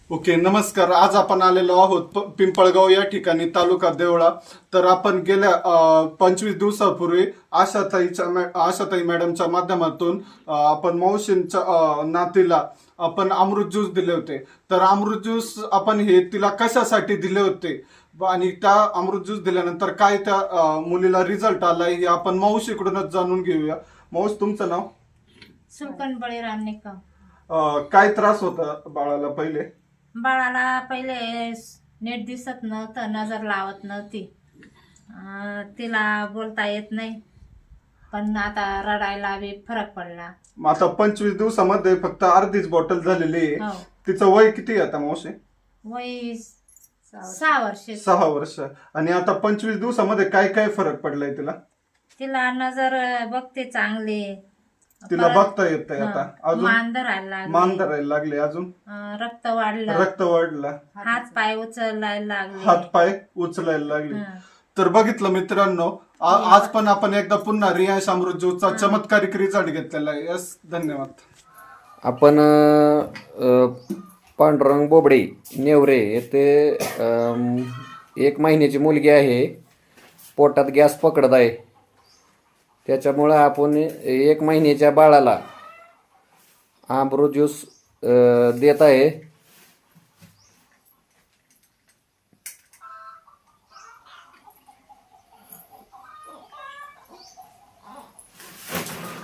Okay, नमस्कार. आज आपण आलेलो आहोत पिंपळगाव या ठिकाणी, तालुका देवळा. तर आपण गेल्या 25 दिवसापूर्वी आशाताई मॅडमच्या माध्यमातून आपण मावशींच्या नातीला आपण अमृत ज्यूस दिले होते. तर अमृत ज्यूस आपण हे तिला कशासाठी दिले होते आणि त्या अमृत ज्यूस दिल्यानंतर काय त्या मुलीला रिझल्ट आलाय हे आपण मावशीकडूनच जाणून घेऊया. मावशी, तुमचं नाव? सुकन बळीराम निकम. काय त्रास होता बाळाला पहिले? बाळाला पहिले नीट दिसत नव्हतं, नजर लावत नव्हती, तिला बोलता येत नाही, पण आता रडायला बी फरक पडला. आता 25 दिवसामध्ये फक्त अर्धीच बॉटल झालेली आहे. हो. तिचं वय किती आहे आता मावशी? वय 6 वर्ष. 6 वर्ष. आणि आता 25 दिवसामध्ये काय काय फरक पडलाय तिला? तिला नजर बघते चांगली, तिला बघता येतंय आता. अजून मान धरायला लागली, मान धरायला लागले. अजून रक्त वाढलं, रक्त वाढलं, हात पाय उचलायला लागले, हात पाय उचलायला लागले. तर बघितलं मित्रांनो, आज पण आपण एकदा पुन्हा रियांश अमृत ज्यूसचा चमत्कारिक रिझल्ट घेतलेला आहे. यस, धन्यवाद. आपण पांडुरंग बोबडे नेवरे येथे 1 महिन्याची मुलगी आहे, पोटात गॅस पकडत आहे. त्याच्यामुळं आपण 1 महिन्याच्या बाळाला अमृत ज्यूस देत आहे.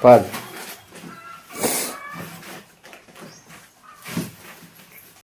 पाच